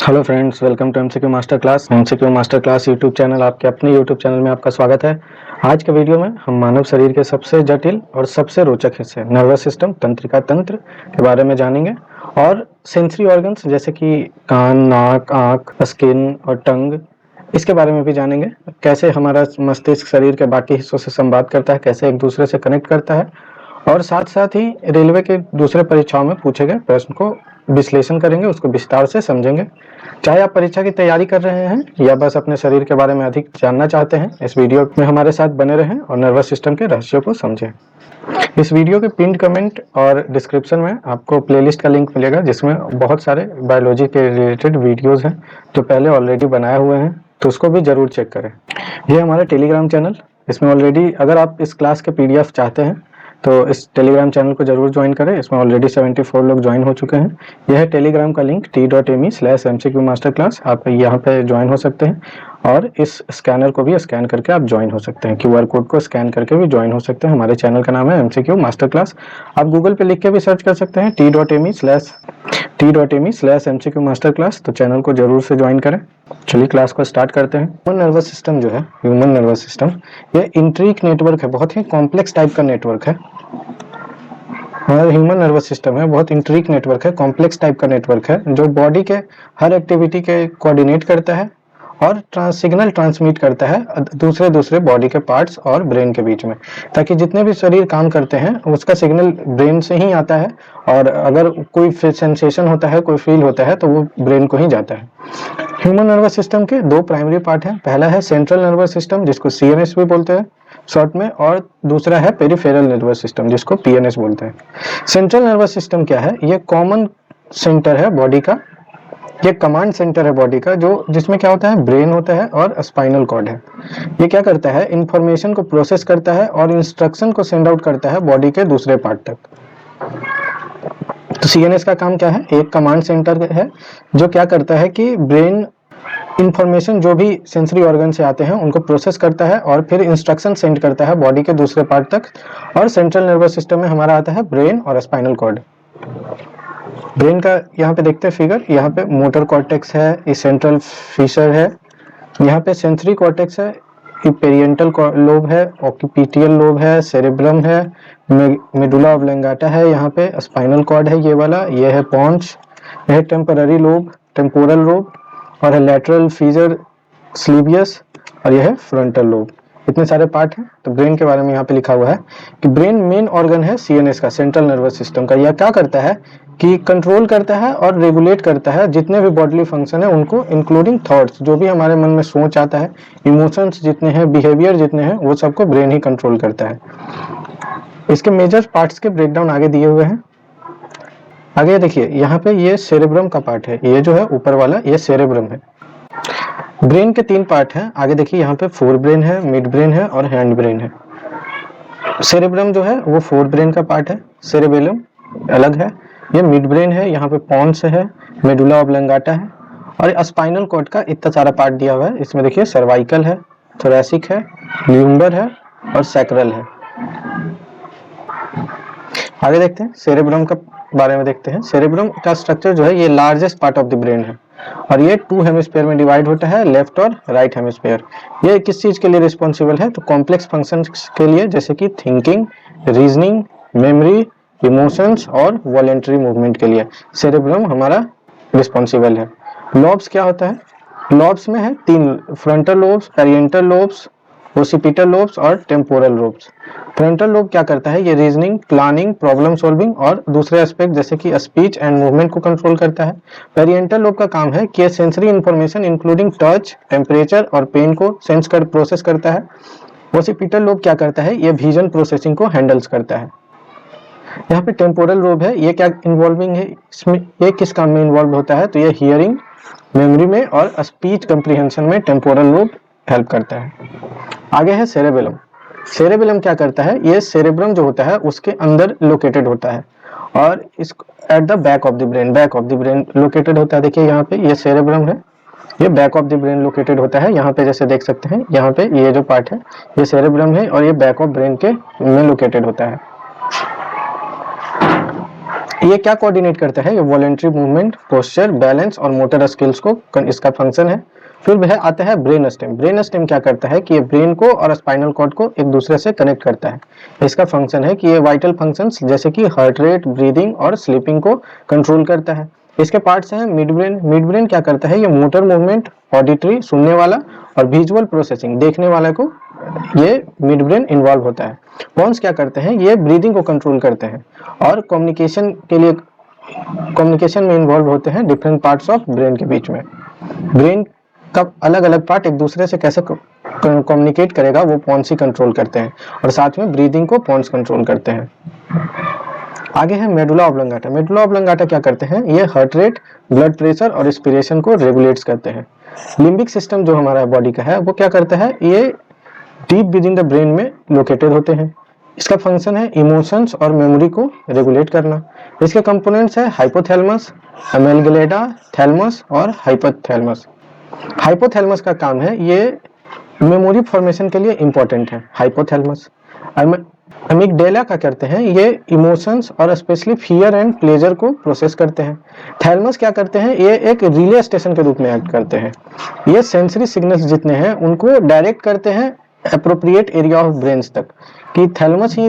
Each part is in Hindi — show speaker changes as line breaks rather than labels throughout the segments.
Hello friends, welcome to MCQ master class. MCQ master class YouTube channel, आपके अपने यूट्यूब चैनल में आपका स्वागत है। आज के वीडियो में हम मानव शरीर के सबसे जटिल और सबसे रोचक हिस्से नर्वस सिस्टम, तंत्रिका तंत्र के बारे में जानेंगे और सेंसरी ऑर्गन्स जैसे कि कान, नाक, आँख, स्किन और टंग, इसके बारे में भी जानेंगे। कैसे हमारा मस्तिष्क शरीर के बाकी हिस्सों से संवाद करता है, कैसे एक दूसरे से कनेक्ट करता है, और साथ साथ ही रेलवे के दूसरे परीक्षाओं में पूछे गए प्रश्न को विश्लेषण करेंगे, उसको विस्तार से समझेंगे। चाहे आप परीक्षा की तैयारी कर रहे हैं या बस अपने शरीर के बारे में अधिक जानना चाहते हैं, इस वीडियो में हमारे साथ बने रहें और नर्वस सिस्टम के रहस्यों को समझें। इस वीडियो के पिन कमेंट और डिस्क्रिप्शन में आपको प्लेलिस्ट का लिंक मिलेगा, जिसमें बहुत सारे बायोलॉजी के रिलेटेड वीडियोस हैं जो पहले ऑलरेडी बनाए हुए हैं, तो उसको भी जरूर चेक करें। ये हमारा टेलीग्राम चैनल, इसमें ऑलरेडी अगर आप इस क्लास के पीडीएफ चाहते हैं तो इस टेलीग्राम चैनल को जरूर ज्वाइन करें। इसमें ऑलरेडी 74 लोग ज्वाइन हो चुके हैं। यह है टेलीग्राम का लिंक t.me/mcq मास्टर क्लास। आप यहाँ पे ज्वाइन हो सकते हैं और इस स्कैनर को भी स्कैन करके आप ज्वाइन हो सकते हैं। QR कोड को स्कैन करके भी ज्वाइन हो सकते हैं। हमारे चैनल का नाम है MCQ मास्टर क्लास। आप गूगल पे लिख के भी सर्च कर सकते हैं t.me/mcq मास्टर क्लास। तो चैनल को जरूर से ज्वाइन करें। चलिए क्लास को स्टार्ट करते हैं। ह्यूमन नर्वस सिस्टम जो है, ह्यूमन नर्वस सिस्टम, ये इंट्रिक नेटवर्क है, बहुत ही कॉम्प्लेक्स टाइप का नेटवर्क है। हमारा ह्यूमन नर्वस सिस्टम है, बहुत इंट्रिक नेटवर्क है, कॉम्प्लेक्स टाइप का नेटवर्क है, जो बॉडी के हर एक्टिविटी के कोऑर्डिनेट करता है और सिग्नल ट्रांसमिट करता है दूसरे बॉडी के पार्ट्स और ब्रेन के बीच में, ताकि जितने भी शरीर काम करते हैं उसका सिग्नल ब्रेन से ही आता है, और अगर कोई सेंसेशन होता है, कोई फील होता है, तो वो ब्रेन को ही जाता है। ह्यूमन नर्वस सिस्टम के दो प्राइमरी पार्ट हैं। पहला है सेंट्रल नर्वस सिस्टम, जिसको CNS भी बोलते हैं शॉर्ट में, और दूसरा है पेरिफेरल नर्वस सिस्टम, जिसको PNS बोलते हैं। सेंट्रल नर्वस सिस्टम क्या है? ये कॉमन सेंटर है बॉडी का, ये कमांड सेंटर है बॉडी का, जो जिसमें क्या होता है, ब्रेन होता है और स्पाइनल कॉर्ड है। ये क्या करता है, इंफॉर्मेशन को प्रोसेस करता है और इंस्ट्रक्शन को सेंड आउट करता है बॉडी के दूसरे पार्ट तक। तो CNS का काम क्या है? एक कमांड सेंटर है जो क्या करता है कि ब्रेन इंफॉर्मेशन जो भी सेंसरी ऑर्गन से आते हैं उनको प्रोसेस करता है और फिर इंस्ट्रक्शन सेंड करता है बॉडी के दूसरे पार्ट तक। और सेंट्रल नर्वस सिस्टम में हमारा आता है ब्रेन और स्पाइनल कॉर्ड। ब्रेन का यहाँ पे देखते हैं फिगर, यहाँ पे मोटर कॉर्टेक्स है, ये सेंट्रल फीचर है, यहाँ पे सेंसरी कॉर्टेक्स है, ये पेरिएंटल लोब है, ऑक्यूपिटियल लोब है, सेरेब्रम है, मेडुला ऑब्लंगाटा है, यहाँ पे स्पाइनल कॉर्ड है ये वाला, ये है पॉन्च, यह है टेम्पोररी लोब, टेम्पोरल लोब, और है लैटरल फीचर स्लीवियस, और यह है फ्रंटल लोब। इतने सारे पार्ट हैं। तो ब्रेन के बारे में यहाँ पे लिखा हुआ है कि ब्रेन मेन ऑर्गन है CNS का, सेंट्रल नर्वस सिस्टम का। यह क्या करता है कि कंट्रोल करता है और रेगुलेट करता है जितने भी बॉडीली फंक्शन है उनको, इंक्लूडिंग थॉट्स, जो भी हमारे मन में सोच आता है, इमोशंस जितने हैं, बिहेवियर जितने हैं, वो सबको ब्रेन ही कंट्रोल करता है। इसके मेजर पार्ट्स के ब्रेकडाउन आगे दिए हुए हैं। आगे देखिए, यहाँ पे ये सेरेब्रम का पार्ट है, ये जो है ऊपर वाला, ये सेरेब्रम है। ब्रेन के 3 पार्ट हैं। आगे देखिए, यहाँ पे फोर ब्रेन है, मिड ब्रेन है और हैंड ब्रेन है। सेरेब्रम जो है वो फोर ब्रेन का पार्ट है, सेरेबेलम अलग है, ये मिड ब्रेन है, यहाँ पे पॉन्स है, मेडुला ऑब्लंगाटा है, और स्पाइनल कॉर्ड का इतना सारा पार्ट दिया हुआ है। इसमें देखिए सर्वाइकल है, थोरैसिक है, ल्यूम्बर है और सैक्रल है। आगे देखते हैं सेरेब्रम का बारे में देखते हैं। सेरेब्रम का स्ट्रक्चर जो है, ये largest part of the brain है और ये 2 हेमिस्फीयर में डिवाइड होता है, लेफ्ट और राइट हेमिस्फीयर। ये किस चीज के लिए रिस्पॉन्सिबल है? तो कॉम्प्लेक्स फंक्शंस के लिए, जैसे कि थिंकिंग, रीजनिंग, मेमोरी, इमोशंस और वॉलेंटरी मूवमेंट के लिए सेरेब्रम हमारा रिस्पॉन्सिबल है। लॉब्स क्या होता है? लॉब्स में है 3, frontal lobes, parietal lobes, occipital lobes और टेम्पोरल लोब्स। फ्रंटल लोब क्या करता है? ये रीजनिंग, प्लानिंग, प्रॉब्लम सॉल्विंग और दूसरे एस्पेक्ट जैसे कि स्पीच एंड मूवमेंट को कंट्रोल करता है। पेरिएंटल लोब का काम है कि sensory information including touch, temperature और पेन को सेंस कर प्रोसेस करता है। ओसिपिटल लोब क्या करता है? ये विजन प्रोसेसिंग को हैंडल्स करता है। यहाँ पे टेम्पोरल लोब है, ये क्या इन्वॉल्विंग है इसमें, ये किस काम में इन्वॉल्व होता है? तो ये हियरिंग, मेमोरी में और स्पीच कंप्रीहेंशन में टेम्पोरल लोब हेल्प करता है। आगे है सेरेबेलम। सेरेबेलम क्या करता है? ये सेरेब्रम जो होता है उसके अंदर लोकेटेड होता है और इस at the back of the brain, back of the brain located होता है। देखिए यहाँ पे ये सेरेब्रम है, ये back of the brain located होता है। यहाँ पे जैसे देख सकते हैं, यहाँ पे ये जो पार्ट है ये सेरेब्रम है और ये बैक ऑफ ब्रेन के में लोकेटेड होता है। ये क्या कोऑर्डिनेट करता है? ये वॉलेंटरी मूवमेंट, पोस्चर, बैलेंस और मोटर स्किल्स को इसका फंक्शन है। फिर वह आता है ब्रेन स्टेम। ब्रेन स्टेम क्या करता है कि ये ब्रेन को और स्पाइनल कॉर्ड को एक दूसरे से कनेक्ट करता है। इसका फंक्शन है कि ये वाइटल फंक्शंस जैसे कि हार्ट रेट, ब्रीदिंग और स्लीपिंग को कंट्रोल करता है। इसके पार्ट्स हैं मिड ब्रेन। मिड ब्रेन क्या करता है? ये मोटर मूवमेंट, ऑडिटरी सुनने वाला और विजुअल प्रोसेसिंग देखने वाला को ये मिड ब्रेन इन्वॉल्व होता है। पॉन्स क्या करते हैं? ये ब्रीदिंग को कंट्रोल करते हैं और कम्युनिकेशन के लिए कम्युनिकेशन में इन्वॉल्व होते हैं डिफरेंट पार्ट्स ऑफ ब्रेन के बीच में। ब्रेन का अलग अलग पार्ट एक दूसरे से कैसे कम्युनिकेट करेगा वो पॉन्स ही कंट्रोल करते हैं और साथ में ब्रीदिंग को पॉन्स कंट्रोल करते हैं। आगे है मेडुला ऑब्लंगाटा। मेडुला ऑब्लंगाटा क्या करते हैं? ये हार्ट रेट, ब्लड प्रेशर और रेस्पिरेशन को रेगुलेट्स करते हैं। लिम्बिक सिस्टम जो हमारा बॉडी का है वो क्या करता है? ये deep with in the brain में लोकेटेड होते हैं। इसका फंक्शन है इमोशंस और मेमोरी को रेगुलेट करना। इसके कंपोनेंट्स है हाइपोथैलेमस, अमेलगेलेटा, थैलेमस और हाइपोथैलेमस। हाइपोथैलेमस का काम है ये मेमोरी फॉर्मेशन के लिए इंपॉर्टेंट है। हाइपोथैलेमस अमिगडेला क्या करते हैं? ये इमोशंस और स्पेशली फियर एंड प्लेजर को प्रोसेस करते हैं। थैलेमस क्या करते हैं? ये एक रिले स्टेशन के रूप में एक्ट करते हैं। ये सेंसरी सिग्नल्स जितने हैं उनको डायरेक्ट करते हैं अप्रोप्रिएट एरिया ऑफ ब्रेन्स तक, कि थैलेमस ही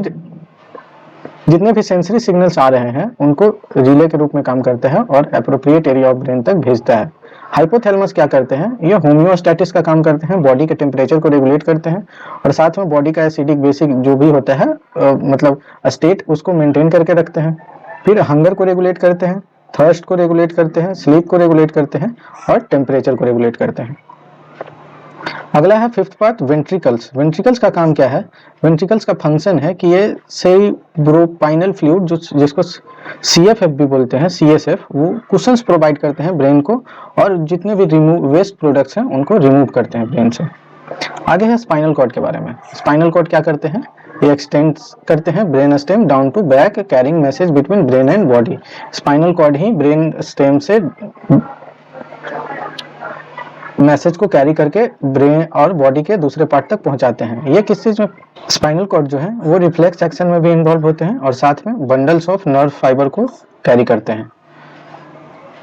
जितने भी सेंसरी सिग्नल्स आ रहे हैं उनको रिले के रूप में काम करता है और अप्रोप्रिएट एरिया ऑफ ब्रेन तक भेजता है। हाइपोथैलेमस क्या करते हैं? ये होम्योस्टैटिस का काम करते हैं, बॉडी के टेम्परेचर को रेगुलेट करते हैं और साथ में बॉडी का एसिडिक बेसिक जो भी होता है मतलब स्टेट उसको मेंटेन करके रखते हैं। फिर हंगर को रेगुलेट करते हैं, थर्स्ट को रेगुलेट करते हैं, स्लीप को रेगुलेट करते हैं और टेम्परेचर को रेगुलेट करते हैं। अगला है फिफ्थ पार्ट वेंट्रिकल्स। वेंट्रिकल्स का काम क्या है? वेंट्रिकल्स का फंक्शन है कि ये सेरिब्रोस्पाइनल फ्लूइड जिसको सीएफएफ भी बोलते हैं, सीएसएफ, वो कुशंस प्रोवाइड करते हैं ब्रेन को और जितने भी वेस्ट प्रोडक्ट्स हैं उनको रिमूव करते हैं ब्रेन से। आगे है स्पाइनल कॉर्ड के बारे में। स्पाइनल कॉर्ड क्या करते हैं? ये एक्सटेंड करते हैं brain stem down to back, carrying message between brain and body. Spinal cord ही ब्रेन स्टेम से मैसेज को कैरी करके ब्रेन और बॉडी के दूसरे पार्ट तक पहुंचाते हैं। ये किस चीज में? स्पाइनल कॉर्ड जो है वो रिफ्लेक्स एक्शन में भी इन्वॉल्व होते हैं और साथ में बंडल्स ऑफ नर्व फाइबर को कैरी करते हैं।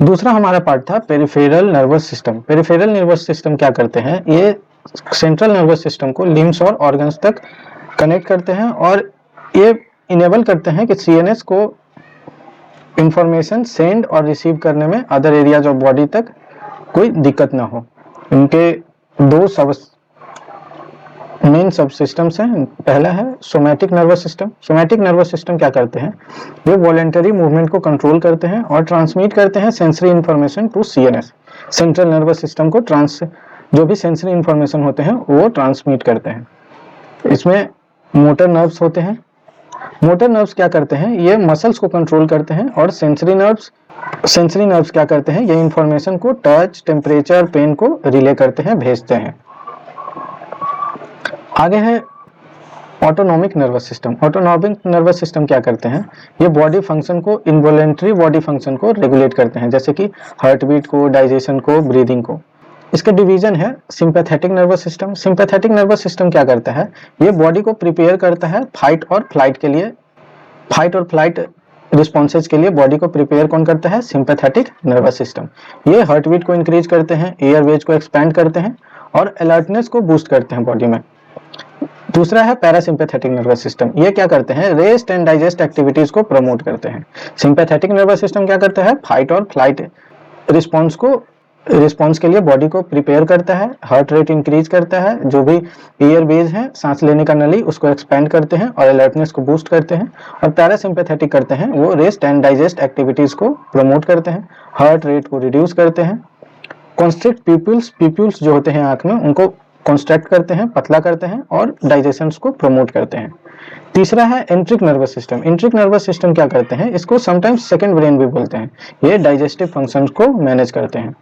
दूसरा हमारा पार्ट था peripheral nervous system. Peripheral nervous system क्या करते हैं? ये सेंट्रल नर्वस सिस्टम को लिम्स और ऑर्गन्स तक कनेक्ट करते हैं और ये इनेबल करते हैं कि सीएनएस को इंफॉर्मेशन सेंड और रिसीव करने में अदर एरियाज ऑफ बॉडी तक कोई दिक्कत ना हो। इनके दो मेन सब सिस्टम्स हैं। पहला है somatic nervous system. Somatic nervous system क्या करते हैं? ये वॉलेंटरी मूवमेंट को कंट्रोल करते हैं और ट्रांसमिट करते हैं sensory information to CNS. Central nervous system को जो भी सेंसरी इंफॉर्मेशन होते हैं वो ट्रांसमिट करते हैं। इसमें मोटर नर्व्स होते हैं। मोटर नर्व्स क्या करते हैं? ये मसल्स को कंट्रोल करते हैं और सेंसरी नर्व्स क्या करते हैं? ये इंफॉर्मेशन को टच, टेम्परेचर, पेन को रिले करते हैं, भेजते हैं। आगे है autonomic nervous system. Autonomic nervous system क्या करते हैं? ये बॉडी फंक्शन को, इनवॉलेंटरी बॉडी फंक्शन को रेगुलेट करते हैं, जैसे कि हार्ट बीट को, डाइजेशन को, ब्रीदिंग को। इसका डिवीजन है sympathetic nervous system. Sympathetic nervous system क्या करता है? ये बॉडी को प्रिपेयर करता है फाइट और फ्लाइट के लिए। फाइट और फ्लाइट रिस्पॉन्सेज के लिए बॉडी को प्रिपेयर कौन करता है? Sympathetic nervous system. ये हार्ट बीट को इंक्रीज करते हैं, एयरवेज को एक्सपैंड करते हैं और अलर्टनेस को बूस्ट करते हैं बॉडी में। दूसरा है पैरासिम्पैथेटिक नर्वस सिस्टम। ये क्या करते हैं? रेस्ट एंड डाइजेस्ट एक्टिविटीज को प्रमोट करते हैं। सिंपैथेटिक नर्वस सिस्टम क्या करता है? फाइट और फ्लाइट रिस्पॉन्स के लिए बॉडी को प्रिपेयर करता है, हार्ट रेट इंक्रीज करता है, जो भी एयरवेज है, सांस लेने का नली, उसको एक्सपेंड करते हैं और अलर्टनेस को बूस्ट करते हैं। और पैरासिम्पैथेटिक करते हैं, वो रेस्ट एंड डाइजेस्ट एक्टिविटीज को प्रमोट करते हैं, हार्ट रेट को रिड्यूस करते हैं। कॉन्स्ट्रिक्ट पीप्यूल्स जो होते हैं आंख में, उनको कॉन्स्ट्रैक्ट करते हैं, पतला करते हैं और डाइजेशन को प्रमोट करते हैं। तीसरा है एंट्रिक नर्वस सिस्टम। एंट्रिक नर्वस सिस्टम क्या करते हैं? इसको समटाइम्स सेकंड ब्रेन भी बोलते हैं। ये डाइजेस्टिव फंक्शंस को मैनेज करते हैं।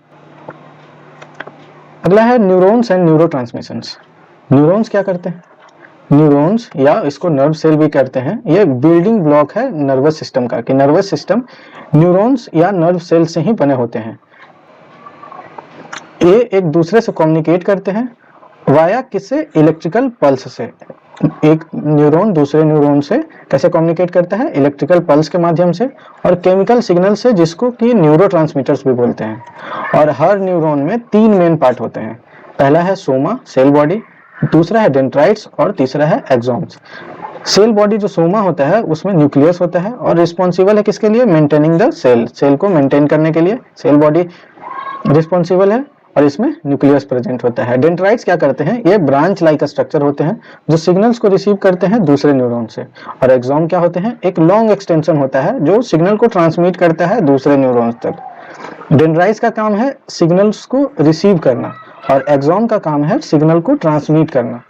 अगला है न्यूरॉन्स एंड न्यूरोट्रांसमिशंस। न्यूरॉन्स क्या करते हैं? न्यूरॉन्स या इसको नर्व सेल भी कहते हैं, ये बिल्डिंग ब्लॉक है नर्वस सिस्टम का, कि नर्वस सिस्टम न्यूरॉन्स या नर्व सेल से ही बने होते हैं। ये एक दूसरे से कम्युनिकेट करते हैं वाया किससे? इलेक्ट्रिकल पल्स से। एक न्यूरॉन दूसरे न्यूरॉन से कैसे कम्युनिकेट करता है, इलेक्ट्रिकल पल्स के माध्यम से और केमिकल सिग्नल से, जिसको कि न्यूरोट्रांसमीटर्स भी बोलते हैं। और हर न्यूरॉन में 3 मेन पार्ट होते हैं। पहला है सोमा, सेल बॉडी, दूसरा है डेंड्राइट्स और तीसरा है एक्सॉन्स। सेल बॉडी जो सोमा होता है उसमें न्यूक्लियस होता है और रिस्पॉन्सिबल है किसके लिए, मेंटेनिंग द सेल, सेल को मेंटेन करने के लिए सेल बॉडी रिस्पॉन्सिबल है और इसमें न्यूक्लियस प्रेजेंट होता है। डेंड्राइट्स क्या करते हैं, ये ब्रांच लाइक स्ट्रक्चर होते हैं जो सिग्नल्स को रिसीव करते हैं दूसरे न्यूरॉन से। और एक्सॉन क्या होते हैं, एक लॉन्ग एक्सटेंशन होता है जो सिग्नल को ट्रांसमिट करता है दूसरे न्यूरॉन्स तक। डेंड्राइट्स का काम है सिग्नल्स को रिसीव करना और एक्सॉन का काम है सिग्नल को ट्रांसमिट करना।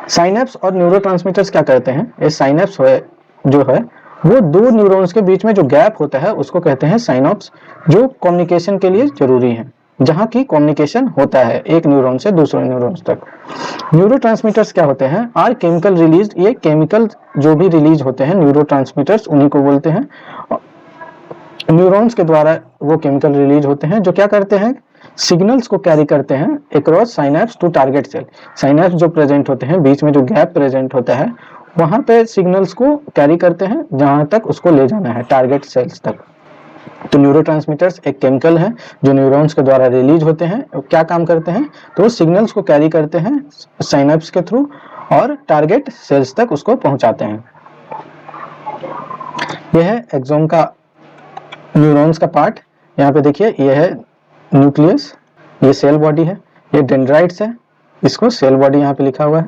साइनेप्स और न्यूरोट्रांसमीटर्स क्या करते हैं, ये साइनेप्स जो है वो दो न्यूरॉन्स के बीच में जो गैप होता है उसको कहते हैं साइनॉप्स, जो कम्युनिकेशन के लिए जरूरी है, जहां की कम्युनिकेशन होता है एक न्यूरॉन से दूसरे न्यूरॉन्स तक। न्यूरोट्रांसमीटर्स क्या होते हैं, आर केमिकल रिलीज, ये केमिकल जो भी रिलीज होते हैं न्यूरोट्रांसमीटर्स उन्हीं को बोलते हैं। न्यूरॉन्स के द्वारा वो केमिकल रिलीज होते हैं जो क्या करते हैं, सिग्नल्स को कैरी करते हैं across synapse to target cell. Synapse जो प्रेजेंट होते हैं, बीच में जो गैप प्रेजेंट होता है, वहां पे सिग्नल्स को कैरी करते हैं जहां तक उसको ले जाना है, टारगेट सेल्स तक। तो न्यूरोट्रांसमीटर्स एक केमिकल है जो न्यूरॉन्स के द्वारा रिलीज होते हैं। क्या काम करते हैं, तो सिग्नल्स को कैरी करते हैं साइनेप्स के थ्रू और टारगेट सेल्स तक उसको पहुंचाते हैं। यह है एक्सॉन का, न्यूरॉन्स का पार्ट। यहाँ पे देखिए, यह है न्यूक्लियस, ये सेल बॉडी है, ये डेंड्राइट्स है, इसको सेल बॉडी यहाँ पे लिखा हुआ है,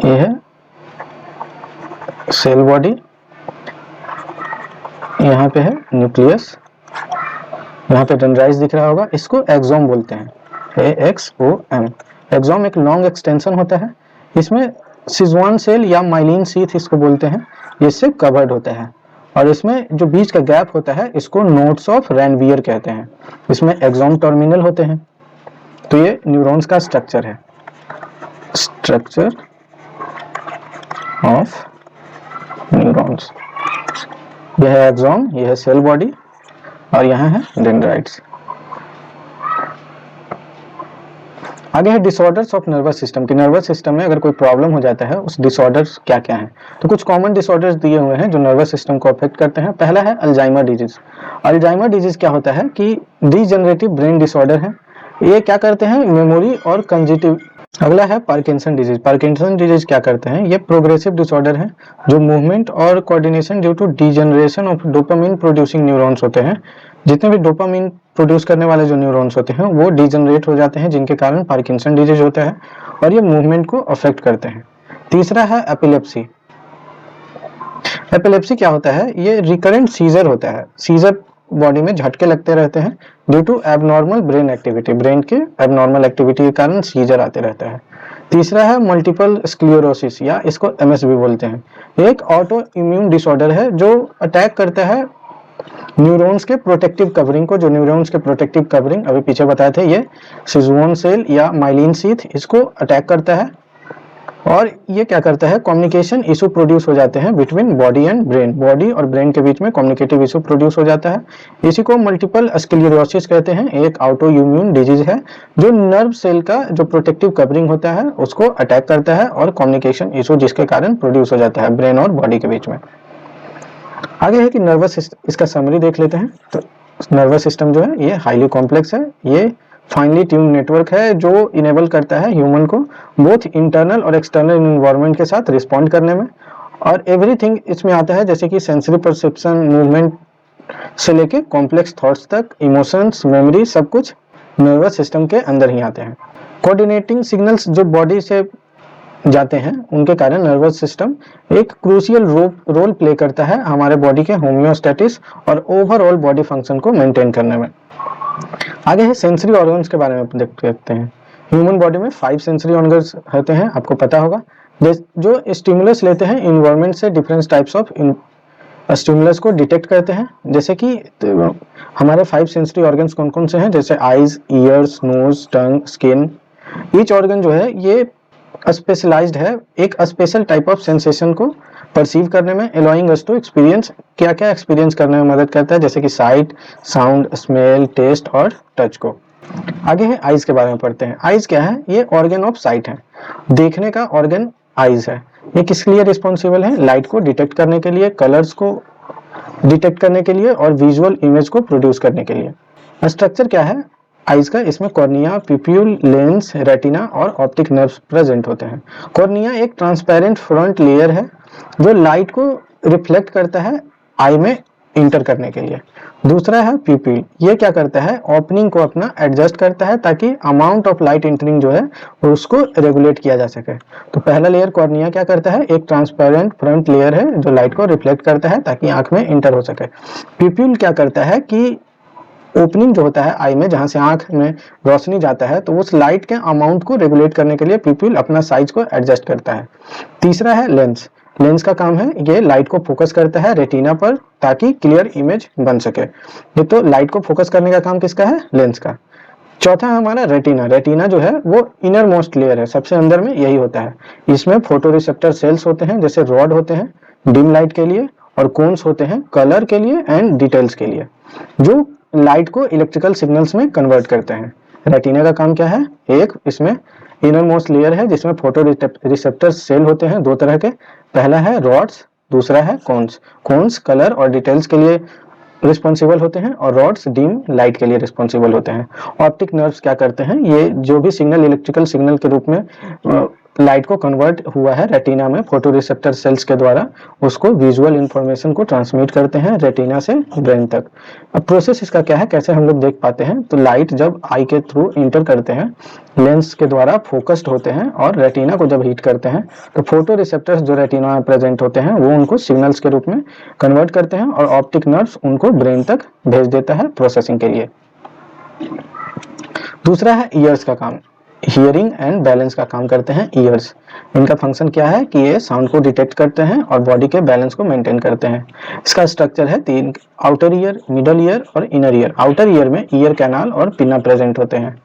ये है सेल बॉडी, यहाँ पे है न्यूक्लियस, यहाँ पे डेंड्राइट्स दिख रहा होगा, इसको एक्सॉन बोलते हैं, AXOM। एक्सॉन एक लॉन्ग एक्सटेंशन होता है, इसमें सिजवान सेल या माइलिन शीथ इसको बोलते हैं, इससे कवर्ड होता है। और इसमें जो बीच का गैप होता है इसको नोड्स ऑफ रैनवियर कहते हैं, इसमें एक्सॉन टर्मिनल होते हैं। तो ये न्यूरॉन्स का स्ट्रक्चर है, स्ट्रक्चर ऑफ न्यूरॉन्स। यह है एक्सॉन, यह है सेल बॉडी और यहाँ है डेंड्राइट्स। आगे है डिसऑर्डर्स ऑफ नर्वस सिस्टम, कि नर्वस सिस्टम में अगर कोई प्रॉब्लम हो जाता है उस डिसऑर्डर्स क्या क्या हैं। तो कुछ कॉमन डिसऑर्डर्स दिए हुए हैं जो नर्वस सिस्टम को अफेक्ट करते हैं। पहला है अल्जाइमर डिजीज। अल्जाइमर डिजीज क्या होता है कि डीजनरेटिव ब्रेन डिसऑर्डर है, ये क्या करते हैं, मेमोरी और कंजिटिव। अगला है पार्किंसन डिजीज। पार्किंसन डिजीज क्या करते हैं, ये प्रोग्रेसिव डिसऑर्डर है जो मूवमेंट और coordination due to degeneration of dopamine producing neurons होते हैं। जितने भी डोपामिन प्रोड्यूस करने वाले जो न्यूरॉन्स होते हैं वो डीजनरेट हो जाते हैं, जिनके कारण पार्किंसन डिजीज होता है और ये मूवमेंट को अफेक्ट करते हैं। तीसरा है एपिलेप्सी। एपिलेप्सी क्या होता है, ये रिकरेंट सीजर होता है, सीजर बॉडी में झटके लगते रहते हैं due to abnormal brain activity, brain के एबनॉर्मल एक्टिविटी के कारण सीजर आते रहता है। तीसरा है मल्टीपल स्क्लेरोसिस, या इसको MS भी बोलते हैं, एक ऑटो इम्यून डिसऑर्डर है जो अटैक करता है न्यूरॉन्स के प्रोटेक्टिव कवरिंग को। जो न्यूरॉन्स के प्रोटेक्टिव कवरिंग अभी पीछे बताए थे, ये सिजोन सेल या माइलिन शीथ, इसको अटैक करता है और ये क्या करता है, कम्युनिकेशन इशू प्रोड्यूस हो जाते हैं between body and brain, body और ब्रेन के बीच में कम्युनिकेटिव इशू प्रोड्यूस हो जाता है। इसी को मल्टीपल स्क्लेरोसिस कहते हैं, एक ऑटो इम्यून डिजीज है जो नर्व सेल का जो प्रोटेक्टिव कवरिंग होता है उसको अटैक करता है और कम्युनिकेशन इशू जिसके कारण प्रोड्यूस हो जाता है ब्रेन और बॉडी के बीच में। आगे है कि नर्वस सिस्टम, इसका समरी देख लेते हैं। तो नर्वस सिस्टम जो है ये हाईली कॉम्प्लेक्स है, ये फाइनली ट्यून नेटवर्क है जो इनेबल करता है ह्यूमन को बोथ इंटरनल और एक्सटर्नल इन्वायरमेंट के साथ रिस्पॉन्ड करने में, और एवरीथिंग इसमें आता है, जैसे कि सेंसरी परसेप्शन, मूवमेंट से लेके कॉम्प्लेक्स थॉट्स तक, इमोशंस, मेमोरी, सब कुछ नर्वस सिस्टम के अंदर ही आते हैं। कोऑर्डिनेटिंग सिग्नल्स जो बॉडी से जाते हैं उनके कारण नर्वस सिस्टम एक क्रूशियल रोल प्ले करता है हमारे बॉडी के होम्योस्टेटिस और ओवरऑल बॉडी फंक्शन को मेंटेन करने में। आगे है सेंसरी ऑर्गन्स के बारे में देखते हैं। ह्यूमन बॉडी में 5 सेंसरी ऑर्गन्स होते हैं, आपको पता होगा, जो स्टिमुलस लेते हैं इन्वायरमेंट से, डिफरेंट टाइप्स ऑफ स्टिमुलस को डिटेक्ट करते हैं। जैसे कि हमारे 5 सेंसरी ऑर्गन्स कौन कौन से हैं, जैसे आईज, ईयर्स, नोज, टंग, स्किन। ईच ऑर्गन जो है ये स्पेशलाइज्ड है एक स्पेशल टाइप ऑफ सेंसेशन को परसीव करने में, अलाउइंग अस टू एक्सपीरियंस, क्या क्या एक्सपीरियंस करने में मदद करता है, जैसे कि साइट, साउंड, स्मेल, टेस्ट और टच को। आगे है आइज के बारे में पढ़ते हैं। आइज क्या है, ये ऑर्गन ऑफ साइट है, देखने का ऑर्गन आईज है। ये किसके लिए रिस्पॉन्सिबल है? लाइट को डिटेक्ट करने के लिए, कलर्स को डिटेक्ट करने के लिए और विजुअल इमेज को प्रोड्यूस करने के लिए। स्ट्रक्चर क्या है आईज का? इसमें कॉर्निया, पिप्यूल, लेंस, रेटिना और ऑप्टिक नर्व्स प्रेजेंट होते हैं। कॉर्निया एक ट्रांसपेरेंट फ्रंट लेयर है जो लाइट को रिफ्लेक्ट करता है आई में इंटर करने के लिए। दूसरा है प्यूपिल, ये क्या करता है? ओपनिंग को अपना एडजस्ट करता है ताकि अमाउंट ऑफ लाइट एंटरिंग जो है उसको रेगुलेट किया जा सके। तो पहला लेयर कॉर्निया क्या करता है? एक ट्रांसपेरेंट फ्रंट लेयर है जो लाइट को रिफ्लेक्ट करता है ताकि आंख में इंटर हो सके। प्यूपिल क्या करता है कि ओपनिंग जो होता है आई में, जहां से आंख में रोशनी जाता है, तो उस लाइट के अमाउंट को रेगुलेट करने के लिए प्यूपिल अपना साइज को एडजस्ट करता है। तीसरा है लेंस। लेंस का काम है ये लाइट को फोकस करता है रेटिना पर ताकि क्लियर इमेज बन सके। ये तो लाइट को फोकस करने का काम किसका है? लेंस का। चौथा है हमारा रेटिना। रेटिना जो है वो इनर मोस्ट लेयर है, सबसे अंदर में यही होता है। इसमें फोटो रिसेप्टर सेल्स होते हैं, जैसे रॉड होते हैं डिम लाइट के लिए और कोन्स होते हैं कलर के लिए एंड डिटेल्स के लिए, जो लाइट को इलेक्ट्रिकल सिग्नल्स में कन्वर्ट करते हैं। रेटिना का काम क्या है? एक इसमें इनर मोस्ट लेयर है जिसमें फोटो रिसेप्टर सेल होते हैं दो तरह के। पहला है रॉड्स, दूसरा है कोन्स। कोन्स कलर और डिटेल्स के लिए रिस्पॉन्सिबल होते हैं और रॉड्स डीम लाइट के लिए रिस्पॉन्सिबल होते हैं। ऑप्टिक नर्व्स क्या करते हैं? ये जो भी सिग्नल इलेक्ट्रिकल सिग्नल के रूप में लाइट को कन्वर्ट हुआ है रेटिना में फोटो रिसेप्टर सेल्स के द्वारा, उसको विजुअल इंफॉर्मेशन को ट्रांसमिट करते हैं रेटिना से ब्रेन तक। अब प्रोसेस इसका क्या है, कैसे हम लोग देख पाते हैं? तो लाइट जब आई के थ्रू इंटर करते हैं, लेंस के द्वारा फोकस्ड होते हैं और रेटिना को जब हीट करते हैं तो फोटो रिसेप्टर्स जो रेटिना में प्रेजेंट होते हैं वो उनको सिग्नल्स के रूप में कन्वर्ट करते हैं और ऑप्टिक नर्व्स उनको ब्रेन तक भेज देता है प्रोसेसिंग के लिए। दूसरा है ईयर्स का काम। हियरिंग एंड बैलेंस का काम करते हैं ईयर्स। इनका फंक्शन क्या है कि ये साउंड को डिटेक्ट करते हैं और बॉडी के बैलेंस को मेंटेन करते हैं। इसका स्ट्रक्चर है तीन: आउटर ईयर, मिडल ईयर और इनर ईयर। आउटर ईयर में ईयर कैनाल और पिन्ना प्रेजेंट होते हैं।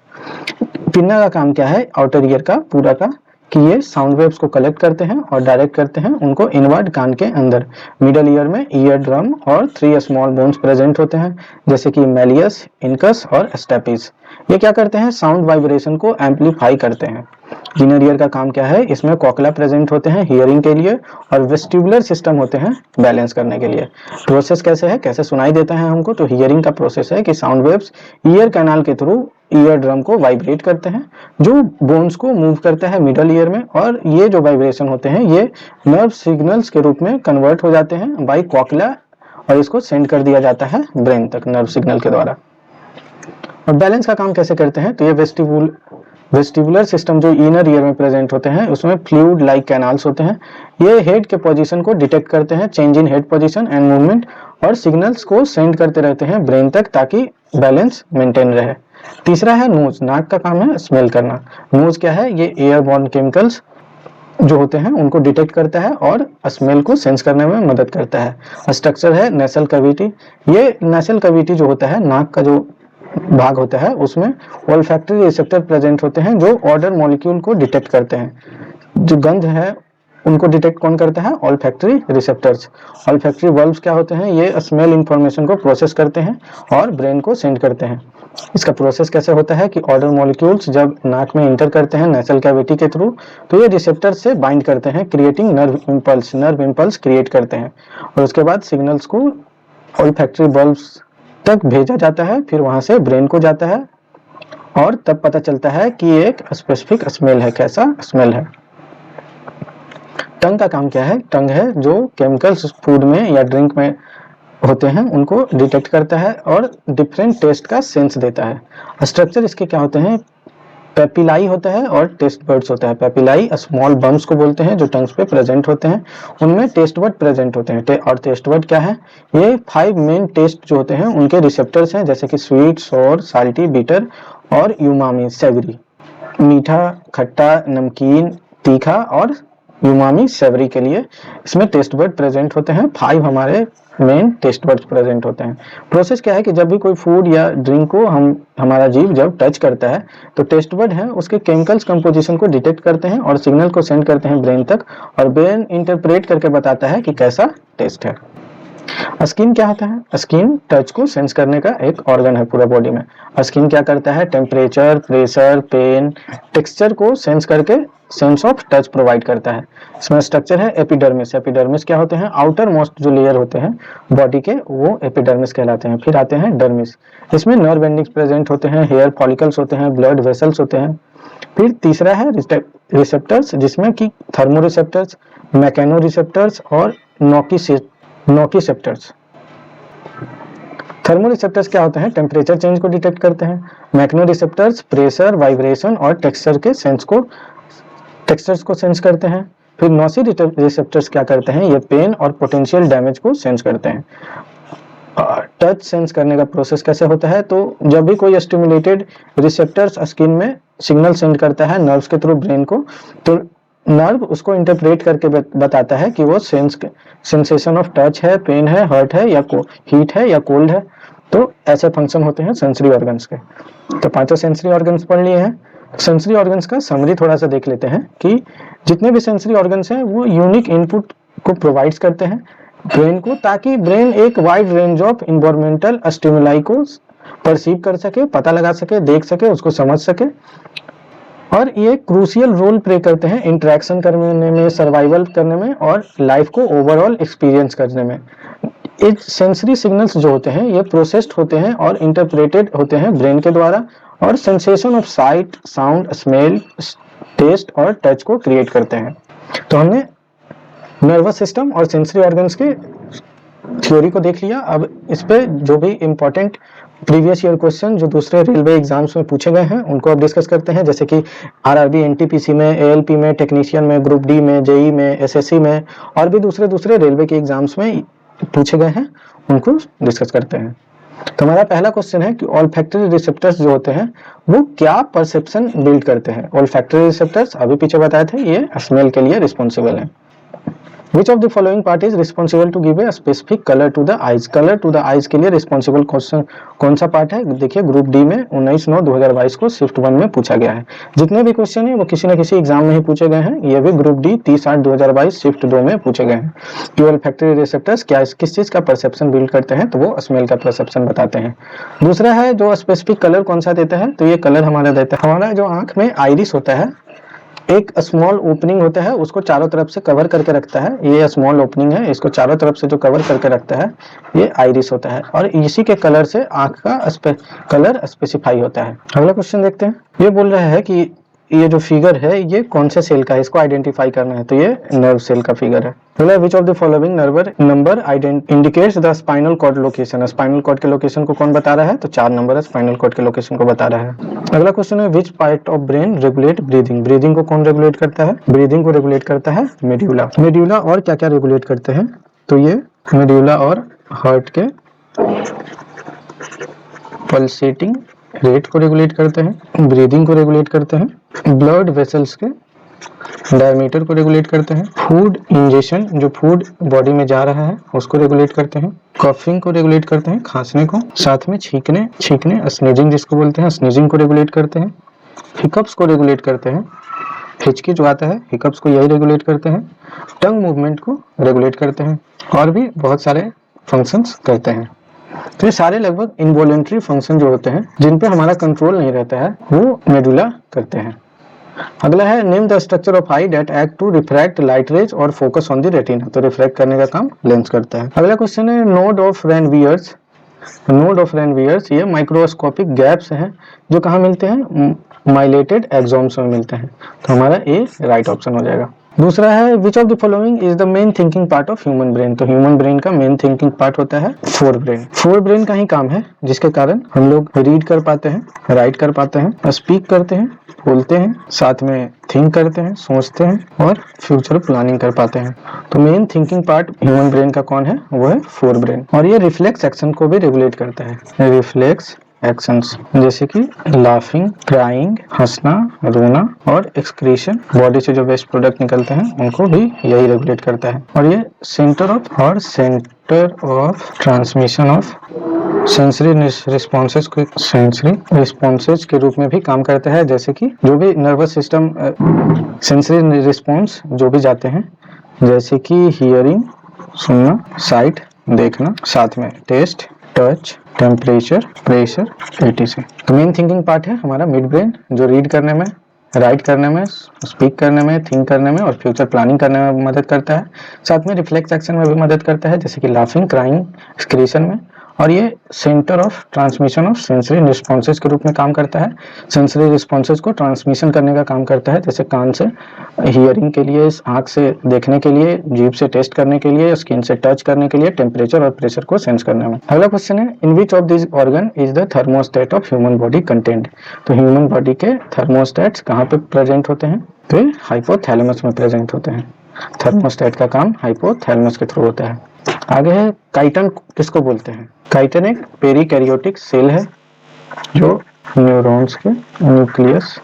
पिन्ना का काम क्या है आउटर ईयर का पूरा का, कि ये साउंड वेव्स को कलेक्ट करते हैं और डायरेक्ट करते हैं उनको इनवर्ड कान के अंदर। मिडल ईयर में ईयर ड्रम और 3 स्मॉल बोन्स प्रेजेंट होते हैं जैसे कि मेलियस, इनकस और स्टेपिस। ये क्या करते हैं? साउंड वाइब्रेशन को एम्पलीफाई करते हैं। इनर ईयर का काम क्या है? इसमें कोकला प्रेजेंट होते हैं हियरिंग के लिए और वेस्टिबुलर सिस्टम होते हैं बैलेंस करने के लिए। प्रोसेस कैसे है, कैसे सुनाई देता है हमको? तो हियरिंग का प्रोसेस है कि साउंड वेव्स ईयर कैनाल के थ्रू ईयर ड्रम को वाइब्रेट करते हैं जो बोन्स को मूव करता है मिडल ईयर में, और ये जो वाइब्रेशन होते हैं ये नर्व सिग्नल्स के रूप में कन्वर्ट हो जाते हैं बाय कोकला और इसको सेंड कर दिया जाता है ब्रेन तक नर्व सिग्नल के द्वारा। और बैलेंस का काम कैसे करते हैं? तो ये वेस्टिबुलर सिस्टम जो इनर ईयर में प्रेजेंट होते हैं उसमें फ्लूइड लाइक कैनाल्स होते हैं। ये हेड के पोजीशन को डिटेक्ट करते हैं, change in head position and movement, और सिग्नल्स को सेंड करते रहते हैं ब्रेन तक ताकि बैलेंस मेंटेन रहे। तीसरा है नोज। नाक का काम है स्मेल करना। नोज क्या है? ये एयरबॉर्न केमिकल्स जो होते हैं उनको डिटेक्ट करता है और स्मेल को सेंस करने में मदद करता है। स्ट्रक्चर है नेसल कैविटी। ये नेसल कैविटी जो होता है नाक का जो भाग होता है उसमें ओल्फैक्टरी रिसेप्टर प्रेजेंट होते हैं जो ऑडर मॉलिक्यूल को डिटेक्ट करते हैं। जो गंध है उनको डिटेक्ट कौन करता है? Olfactory receptors. ओल्फैक्टरी बल्ब्स क्या होते हैं? ये स्मेल इंफॉर्मेशन को प्रोसेस करते हैं और ब्रेन को सेंड करते हैं। इसका प्रोसेस कैसे होता है कि ऑडर मॉलिक्यूल्स जब नाक में इंटर करते हैं नेसल कैविटी के थ्रू तो ये रिसेप्टर से बाइंड करते हैं क्रिएटिंग नर्व इंपल्स क्रिएट करते हैं, और उसके बाद सिग्नल्स को ओल्फैक्टरी बल्ब्स तक भेजा जाता है, फिर वहां से ब्रेन को जाता है और तब पता चलता है कि एक स्पेसिफिक स्मेल है। कैसा स्मेल है? टंग का काम क्या है? टंग है जो केमिकल्स फूड में या ड्रिंक में होते हैं उनको डिटेक्ट करता है और डिफरेंट टेस्ट का सेंस देता है। स्ट्रक्चर इसके क्या होते हैं? पेपिलाई होता है और टेस्ट बर्ड्स होता है। पेपिलाई स्मॉल बम्स को बोलते हैं जो टंग्स पे प्रेजेंट होते हैं, उनमें टेस्ट बर्ड प्रेजेंट होते हैं। और टेस्ट बर्ड क्या है? ये 5 मेन टेस्ट जो होते हैं उनके रिसेप्टर्स हैं जैसे कि स्वीट, सोर, साल्टी, बीटर और यूमामी, सेवरी। मीठा, खट्टा, नमकीन, तीखा और यूमामी सेवरी के लिए इसमें टेस्ट बर्ड प्रेजेंट होते हैं। 5 हमारे मेन टेस्ट बर्ड्स प्रेजेंट होते हैं। प्रोसेस क्या है कि जब भी कोई फूड या ड्रिंक को हमारा जीभ जब टच करता है तो टेस्ट बर्ड है उसके केमिकल्स कंपोजिशन को डिटेक्ट करते हैं और सिग्नल को सेंड करते हैं ब्रेन तक, और ब्रेन इंटरप्रेट करके बताता है कि कैसा टेस्ट है। स्किन क्या होता है? स्किन टच को सेंस करने का एक ऑर्गन है पूरा बॉडी में। स्किन क्या करता है? टेम्परेचर, प्रेशर, पेन, टेक्सचर को सेंस करके सेंस ऑफ टच प्रोवाइड करता है। इसमें स्ट्रक्चर है एपिडर्मिस। एपिडर्मिस क्या होते हैं? आउटर मोस्ट जो लेयर होते हैं बॉडी के, वो एपिडर्मिस कहलाते हैं। फिर आते हैं डर्मिस। इसमें नर्व एंडिंग्स प्रेजेंट होते हैं, हेयर फॉलिकल्स होते हैं, ब्लड वेसल्स होते हैं। फिर तीसरा है रिसेप्टर्स, जिसमें कि थर्मो रिसेप्टर्स, मैकेनो रिसेप्टर्स और नोकिसेप्टर्स। थर्मो रिसेप्टर्स क्या होते हैं? टेम्परेचर चेंज को डिटेक्ट करते हैं। मैकेनो रिसेप्टर्स प्रेशर, वाइब्रेशन और टेक्सचर्स को सेंस करते हैं। फिर नोसी रिसेप्टर्स क्या करते हैं? ये पेन और पोटेंशियल डैमेज को सेंस करते हैं। टच सेंस करने का प्रोसेस कैसे होता है? तो जब भी कोई स्टिमुलेटेड रिसेप्टर्स स्किन में सिग्नल सेंड करता है नर्व्स के थ्रू ब्रेन को, तो नर्व उसको इंटरप्रेट करके बताता है कि वो सेंसेशन ऑफ टच है, पेन है, हर्ट है या हीट है या कोल्ड है। तो ऐसे फंक्शन होते हैं सेंसरी ऑर्गन्स के। तो पांचों सेंसरी ऑर्गन्स पढ़ लिए हैं। सेंसरी ऑर्गन्स का समरी थोड़ा सा देख लेते हैं कि जितने भी सेंसरी ऑर्गन्स हैं वो यूनिक इनपुट को प्रोवाइड्स करते हैं ब्रेन को, ताकि ब्रेन एक wide range of environmental stimuli को परसीव कर सके, पता लगा सके, देख सके, उसको समझ सके। और ये क्रूशियल रोल प्ले करते हैं इंटरेक्शन करने में, सर्वाइवल करने में और लाइफ को ओवरऑल एक्सपीरियंस करने में। ये सेंसरी सिग्नल्स जो होते हैं ये प्रोसेस्ड होते हैं और इंटरप्रेटेड होते हैं ब्रेन के द्वारा, और sensation of sight, sound, smell, taste और टच को क्रिएट करते हैं। तो हमने नर्वस सिस्टम और सेंसरी ऑर्गन्स के थ्योरी को देख लिया। अब इस पे जो भी इम्पोर्टेंट प्रीवियस ईयर क्वेश्चन जो दूसरे रेलवे एग्जाम्स में पूछे गए हैं उनको अब डिस्कस करते हैं, जैसे कि आरआरबी, एनटीपीसी में, एएलपी में, टेक्नीशियन में, ग्रुप डी में, जेई में, एसएससी में और भी दूसरे रेलवे के एग्जाम्स में पूछे गए हैं, उनको डिस्कस करते हैं। तो हमारा पहला क्वेश्चन है कि ऑल्फैक्टरी रिसेप्टर्स जो होते हैं वो क्या परसेप्शन बिल्ड करते हैं? ऑल्फैक्टरी रिसेप्टर्स अभी पीछे बताए थे, ये स्मेल के लिए रिस्पॉन्सिबल है। Which of the following part is responsible to give a specific color to the eyes? Color to the eyes के लिए रिस्पॉन्सिबल क्वेश्चन कौन सा पार्ट है? देखिए ग्रुप डी में 19/9/2022 को शिफ्ट 1 में पूछा गया है। जितने भी क्वेश्चन है वो किसी न किसी एग्जाम में ही पूछे गए हैं। ये भी ग्रुप डी 30/8/2022 शिफ्ट 2 में पूछे गए हैं। प्योर फैक्ट्री रिसेप्टर्स किस चीज का परसेप्शन बिल्ड करते हैं? तो वो स्मेल का परसेप्शन बताते हैं। दूसरा है जो स्पेसिफिक कलर कौन सा देता है? तो ये कलर हमारा देता है, हमारा जो आंख में आइरिस होता है, एक स्मॉल ओपनिंग होता है, उसको चारों तरफ से कवर करके रखता है। ये स्मॉल ओपनिंग है, इसको चारों तरफ से जो कवर करके रखता है ये आइरिस होता है, और इसी के कलर से आंख का कलर स्पेसिफाई होता है। अगला क्वेश्चन देखते हैं। ये बोल रहा है कि ये जो फिगर है ये कौन से सेल का है, इसको आइडेंटिफाई करना है। तो ये नर्व सेल का फिगर है। बोला which of the following number indicates the spinal cord location. Spinal cord के लोकेशन को कौन बता रहा है? तो 4 नंबर है स्पाइनल कॉर्ड के लोकेशन को बता रहा है। अगला क्वेश्चन है which part of brain regulate breathing. Breathing को कौन रेगुलेट करता है? ब्रीदिंग को रेगुलेट करता है मेड्यूला। मेड्यूला और क्या क्या रेगुलेट करते हैं? तो ये मेड्यूला और हार्ट के पल्सेटिंग रेट को रेगुलेट करते हैं, ब्रीदिंग को रेगुलेट करते हैं, ब्लड वेसल्स के डायमीटर को रेगुलेट करते हैं, फूड इंजेशन जो फूड बॉडी में जा रहा है उसको रेगुलेट करते हैं, कफिंग को रेगुलेट करते हैं, खांसने को, साथ में छींकने स्नीजिंग जिसको बोलते हैं, स्नीजिंग को रेगुलेट करते हैं, हिकअप्स को रेगुलेट करते हैं, हिचकी जो आता है हिकअप्स को यही रेगुलेट करते हैं, टंग मूवमेंट को रेगुलेट करते हैं, और भी बहुत सारे फंक्शंस करते हैं। तो ये सारे लगभग इनवॉलेंट्री फंक्शन जो होते हैं जिन पे हमारा कंट्रोल नहीं रहता है वो मेडुला करते हैं। अगला है name the structure of eye that act to refract light rays और फोकस ऑन द रेटिना। तो रिफ्रैक्ट करने का काम लेंस करता है। अगला क्वेश्चन है node of Ranvier's. Node of Ranvier's ये माइक्रोस्कोपिक गैप्स हैं जो कहाँ मिलते हैं? माइलेटेड एक्सोम्स में मिलते हैं। तो हमारा ए राइट ऑप्शन हो जाएगा। दूसरा है which of the following is the main thinking part of human brain. तो ह्यूमन ब्रेन का मेन थिंकिंग पार्ट होता है फोर ब्रेन। फोर ब्रेन का ही काम है जिसके कारण हम लोग रीड कर पाते हैं, राइट कर पाते हैं, स्पीक करते हैं, बोलते हैं, साथ में थिंक करते हैं, सोचते हैं और फ्यूचर प्लानिंग कर पाते हैं। तो main thinking part human brain का कौन है? वो है फोर ब्रेन। और ये रिफ्लेक्स एक्शन को भी रेगुलेट करता है। रिफ्लेक्स एक्शंस जैसे कि लाफिंग, क्राइंग, हंसना, रोना और एक्सक्रीशन, बॉडी से जो वेस्ट प्रोडक्ट निकलते हैं उनको भी यही रेगुलेट करता है। और ये centre of transmission of sensory responses के रूप में भी काम करता है। जैसे कि जो भी नर्वस सिस्टम सेंसरी रिस्पॉन्स जो भी जाते हैं, जैसे कि हियरिंग सुनना, साइट देखना, साथ में taste, touch, temperature, pressure, etc। तो मेन थिंकिंग पार्ट है हमारा मिड ब्रेन, जो रीड करने में, राइट करने में, स्पीक करने में, थिंक करने में और फ्यूचर प्लानिंग करने में मदद करता है। साथ में रिफ्लेक्स एक्शन में भी मदद करता है, जैसे कि लाफिंग, क्राइंग, एक्सक्रीशन में। और ये centre of transmission of sensory responses के रूप में काम करता है। सेंसरी रिस्पॉन्सेज को ट्रांसमिशन करने का काम करता है, जैसे कान से हियरिंग के लिए, आंख से देखने के लिए, जीभ से टेस्ट करने के लिए, स्किन से टच करने के लिए, टेम्परेचर और प्रेशर को सेंस करने में। अगला क्वेश्चन है, in which of this organ is the thermostat of human body content. तो ह्यूमन बॉडी के थर्मोस्टेट्स कहाँ पे प्रेजेंट होते हैं? तो ये हाइपोथैलेमस में प्रेजेंट होते हैं। थर्मोस्टेट का काम हाइपोथैलेमस के थ्रू होता है। आगे है, काइटन किसको बोलते हैं? काइटन एक पेरिकैरियोटिक सेल है जो न्यूरॉन्स के न्यूक्लियस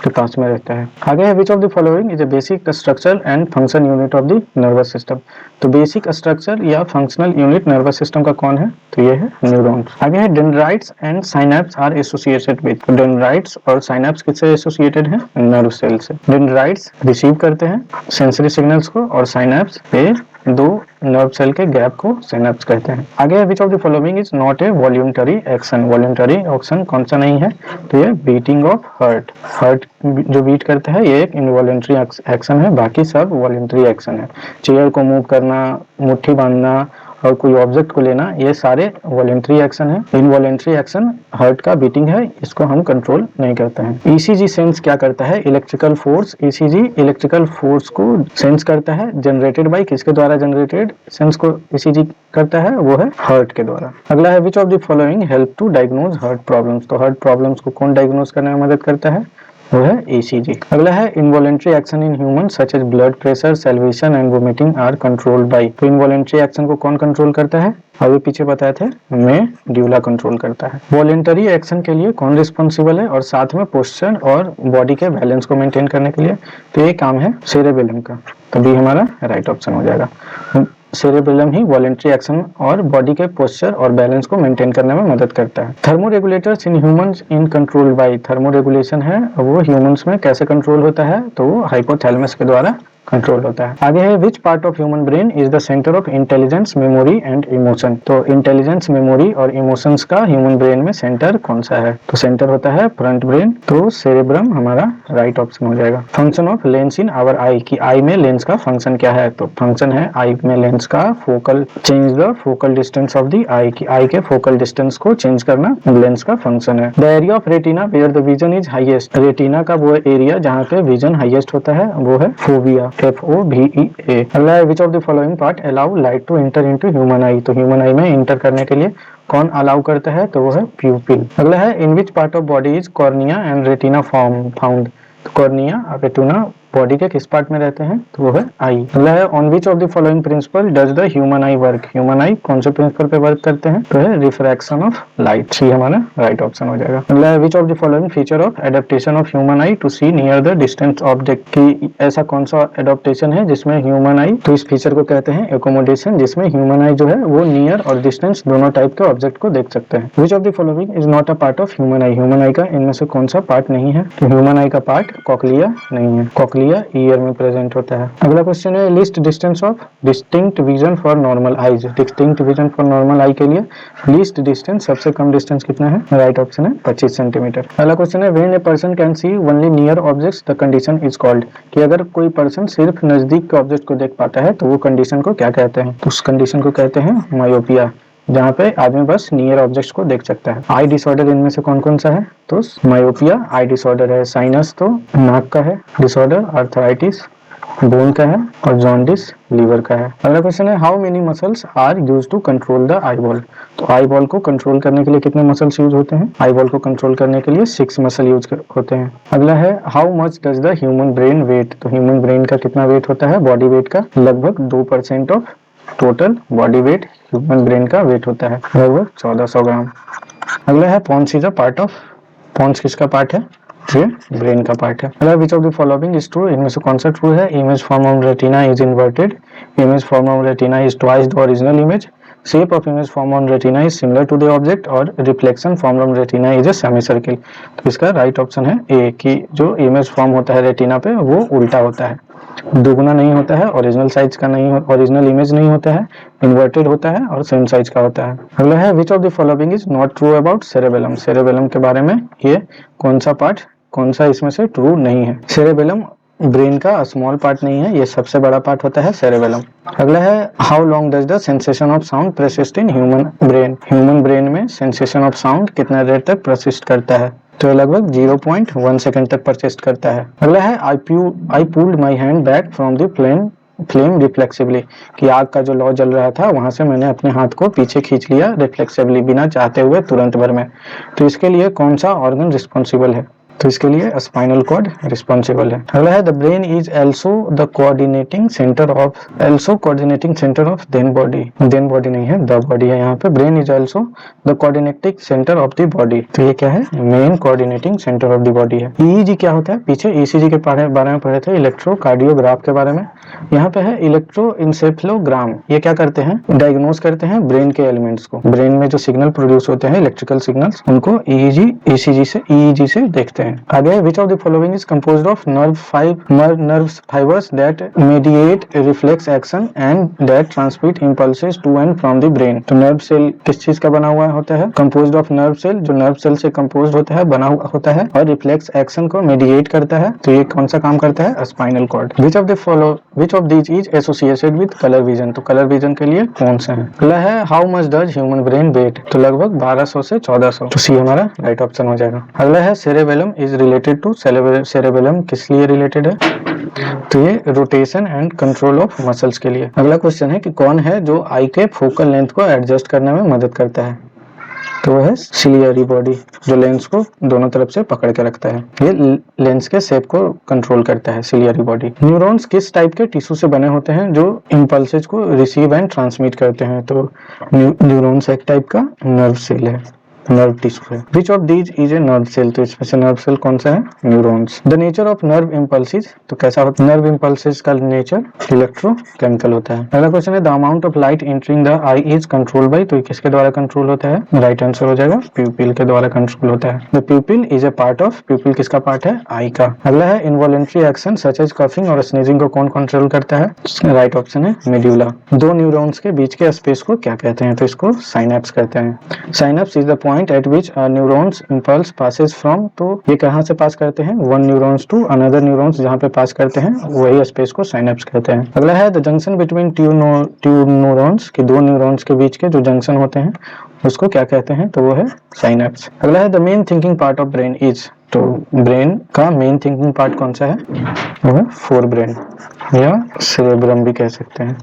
के पास में रहता है। आगे है, which of the following is a basic structure and function unit of the nervous system. तो बेसिक स्ट्रक्चर या फंक्शनल यूनिट नर्वस सिस्टम का कौन है? तो ये है न्यूरॉन्स। आगे है, dendrites and synapse are associated with. Dendrites और साइनैप्स किससे एसोसिएटेड है? नर्व सेल से। डेंड्राइट्स रिसीव करते हैं सेंसरी सिग्नल्स को और साइनैप्स पे दो नर्व सेल के गैप को सिनैप्स कहते हैं। आगे है, which of the following is not a voluntary action. Voluntary action कौन सा नहीं है? तो ये बीटिंग ऑफ हार्ट। हार्ट जो बीट करता है ये एक इनवॉल्यूंटरी एक्शन है, बाकी सब वॉल्यूंटरी एक्शन है। चेयर को मूव करना, मुट्ठी बांधना और कोई ऑब्जेक्ट को लेना, ये सारे वॉलेंट्री एक्शन है। इनवॉलेंट्री एक्शन हार्ट का बीटिंग है, इसको हम कंट्रोल नहीं करते हैं। ईसीजी सेंस क्या करता है? Electrical force. ECG electrical force को सेंस करता है, जनरेटेड बाय किसके द्वारा जनरेटेड सेंस को ईसीजी करता है? वो है हार्ट के द्वारा। अगला है, which of the following help to diagnose heart problems. तो हार्ट प्रॉब्लम्स को कौन डायग्नोज करने में मदद करता है? वो है ईसीजी। अगला है, involuntary action in human such as blood pressure, salivation and vomiting are controlled by. तो इनवॉलेंट्री एक्शन को कौन कंट्रोल करता है? अभी पीछे बताए थे, मेडुला कंट्रोल करता है। वॉलेंटरी एक्शन के लिए कौन रिस्पॉन्सिबल है और साथ में पोस्चर और बॉडी के बैलेंस को मेंटेन करने के लिए? तो ये काम है सेरेबेलम का, तभी हमारा राइट ऑप्शन हो जाएगा। सेरेबेलम ही वॉलेंट्री एक्शन और बॉडी के पोस्चर और बैलेंस को मेंटेन करने में मदद करता है। Thermoregulators in humans in control by. Thermoregulation है वो ह्यूमंस में कैसे कंट्रोल होता है? तो वो हाइपोथैलेमस के द्वारा कंट्रोल होता है। आगे है, which part of human brain is the centre of intelligence, memory and emotion. तो इंटेलिजेंस, मेमोरी और इमोशंस का ह्यूमन ब्रेन में सेंटर कौन सा है? तो सेंटर होता है फ्रंट ब्रेन, तो सेरेब्रम हमारा राइट ऑप्शन हो जाएगा। Function of lens in our eye, कि आई में लेंस का फंक्शन क्या है? तो फंक्शन है आई में लेंस का focal, change the focal distance of the eye, की आई के फोकल डिस्टेंस को चेंज करना लेंस का फंक्शन है। The area of retina where the vision is highest. Retina का वो एरिया जहाँ पे विजन हाईएस्ट होता है वो है फोविया, FOVEA। अगला है, which of the following part allow light to enter into human eye. तो ह्यूमन आई में इंटर करने के लिए कौन अलाउ करता है? तो वो है प्यूपिल। अगला है, in which part of body is cornea and retina found. तो कॉर्निया और रेटिना बॉडी के किस पार्ट में रहते हैं? तो वो है आई। अगला है, on which of the following principle does the human eye work. Human eye कौन से प्रिंसिपल पे वर्क करते हैं? तो है रिफ्रैक्शन ऑफ लाइट। सी हमारा राइट ऑप्शन हो जाएगा। अगला है, which of the following feature of adaptation of human eye to see near the distance object. की ऐसा कौन सा एडेप्टेशन है जिसमें ह्यूमन आई, तो इस फीचर को कहते हैं एकोमोडेशन, जिसमें ह्यूमन आई जो है वो नियर और डिस्टेंस दोनों टाइप के ऑब्जेक्ट को देख सकते हैं। विच of the following is not a part of human I. Human आई का इनमें से कौन सा पार्ट नहीं है? तो ह्यूमन आई का पार्ट कॉक्लिया नहीं है, कॉक्लिया ईयर में प्रेजेंट होता है। अगला क्वेश्चन है, least distance of distinct vision for normal eyes. Distinct vision for normal eye के लिए लिस्ट डिस्टेंस, सबसे कम डिस्टेंस कितना है? राइट ऑप्शन है 25 सेंटीमीटर। अगला क्वेश्चन है, when a person can see only near objects the condition is called. कि अगर कोई पर्सन सिर्फ नजदीक के ऑब्जेक्ट को देख पाता है तो वो कंडीशन को क्या कहते हैं? तो उस कंडीशन को कहते हैं मायोपिया, जहाँ पे आदमी बस नियर ऑब्जेक्ट्स को देख सकता है। आई डिसऑर्डर इनमें से कौन कौन सा है? तो मायोपिया आई डिसऑर्डर है, साइनस तो नाक का है डिसऑर्डर, आर्थराइटिस बोन का है और जॉन्डिस लीवर का है। अगला क्वेश्चन है, how many muscles are used to control the eyeball. तो आई बॉल को कंट्रोल करने के लिए कितने मसल्स यूज होते हैं? आई बॉल को कंट्रोल करने के लिए 6 मसल यूज होते हैं। अगला है, how much does the human brain weight. तो ह्यूमन ब्रेन का कितना वेट होता है? बॉडी वेट का लगभग 2% of total body weight human brain का वेट होता है, लगभग 1400 ग्राम। अगला है, pons is a part of. Pons किसका पार्ट है? ये ब्रेन का पार्ट है। अगला, which of the following is true. इनमें से कौन सा ट्रू है? Image form on retina is inverted, image form on retina is twice the original image, shape of image form on retina is similar to the object और reflection form on retina is a semi circle. तो इसका राइट ऑप्शन है ए, कि जो इमेज फॉर्म होता है रेटिना पे वो उल्टा होता है। दुगुना नहीं होता है, ओरिजिनल साइज का नहीं, ओरिजिनल इमेज नहीं होता है, इन्वर्टेड होता है और सेम साइज का होता है। अगला है which of the following is not true about cerebellum. Cerebellum के बारे में ये कौन सा पार्ट, कौन सा इसमें से ट्रू नहीं है। सेरेबेलम ब्रेन का स्मॉल पार्ट नहीं है, ये सबसे बड़ा पार्ट होता है सेरेबेलम। अगला है how long does the sensation of sound persist in human brain. Human brain में सेंसेशन ऑफ साउंड कितना देर तक परसिस्ट करता है, तो लगभग 0.1 सेकंड तक परसिस्ट करता है। अगला है I pulled my hand back from the flame reflexively, कि आग का जो लौ जल रहा था वहां से मैंने अपने हाथ को पीछे खींच लिया रिफ्लेक्सिवली, बिना चाहते हुए, तुरंत भर में। तो इसके लिए कौन सा ऑर्गन रिस्पॉन्सिबल है, तो इसके लिए स्पाइनल कॉर्ड रिस्पॉन्सिबल है। अगला है the brain is also the coordinating centre of then body. Then body नहीं है, द बॉडी है यहाँ पे। Brain is also the coordinating centre of the body, तो ये क्या है, main coordinating centre of the body है। ईईजी क्या होता है, पीछे ईसीजी के बारे में पढ़े थे, इलेक्ट्रोकार्डियोग्राफ के बारे में। यहाँ पे है इलेक्ट्रोइंसेफ्लोग्राम, ये क्या करते हैं, डायग्नोज करते हैं ब्रेन के एलिमेंट्स को। ब्रेन में जो सिग्नल प्रोड्यूस होते हैं, इलेक्ट्रिकल सिग्नल्स, उनको ईईजी से देखते हैं। आगे which of the following is composed of nerve fibres that mediate reflex action and that transmit impulses to and from the brain. तो नर्व सेल किस चीज का बना हुआ होता है, कंपोज्ड ऑफ नर्व सेल, जो नर्व सेल से कंपोज्ड होता है, बना हुआ होता है, और रिफ्लेक्स एक्शन को मेडिएट करता है। तो ये कौन सा काम करता है, spinal cord. Which of these is associated with colour vision, तो कलर विजन के लिए कौन सा है। अगला है how much does human brain weight, तो लगभग 1200 से 1400, तो सी हमारा राइट ऑप्शन हो जाएगा। अगला है cerebellum is related to, cerebellum किस लिए रिलेटेड है, तो ये rotation and control of muscles के लिए। अगला क्वेश्चन है कि कौन है जो आई के फोकल लेंथ को एडजस्ट करने में मदद करता है, तो वो है सिलियरी बॉडी, जो लेंस को दोनों तरफ से पकड़ के रखता है, ये लेंस के शेप को कंट्रोल करता है, सिलियरी बॉडी। न्यूरॉन्स किस टाइप के टिश्यू से बने होते हैं जो इंपल्सेस को रिसीव एंड ट्रांसमिट करते हैं, तो न्यूरॉन्स एक टाइप का नर्व सेल है, नर्व टिश्यू है। Which of these is a nerve cell, तो इसमें से नर्व सेल कौन सा है, neurons. The nature of nerve impulses, तो कैसा होता है, नर्व इम्पल्सिस का नेचर इलेक्ट्रोकेमिकल होता है। अगला क्वेश्चन है the amount of light entering the eye is control by, तो किसके द्वारा कंट्रोल होता है, राइट आंसर हो जाएगा, प्यूपिल के द्वारा कंट्रोल होता है। The pupil is a part of, pupil किसका पार्ट है, आई का। अगला है involuntary action such as coughing और स्नीजिंग को कौन कंट्रोल करता है, राइट ऑप्शन है मेड्यूला। दो न्यूरॉन्स के बीच के स्पेस को क्या कहते हैं, तो इसको साइनेप्स कहते हैं। Synapse is the point at which neurons impulse passes from, तो ये कहाँ से पास करते हैं, one neurons to another neurons, जहाँ पे पास करते हैं वही स्पेस को साइनेप्स कहते हैं। अगला है the junction between two neurons, कि दो न्यूरॉन्स के बीच के जो जंक्शन होते हैं उसको क्या कहते हैं, तो वो है साइनेप्स। अगला है the main thinking part of brain is, तो ब्रेन का मेन थिंकिंग पार्ट कौन सा है, वो है फोर ब्रेन या सेरेब्रम भी कह सकते हैं।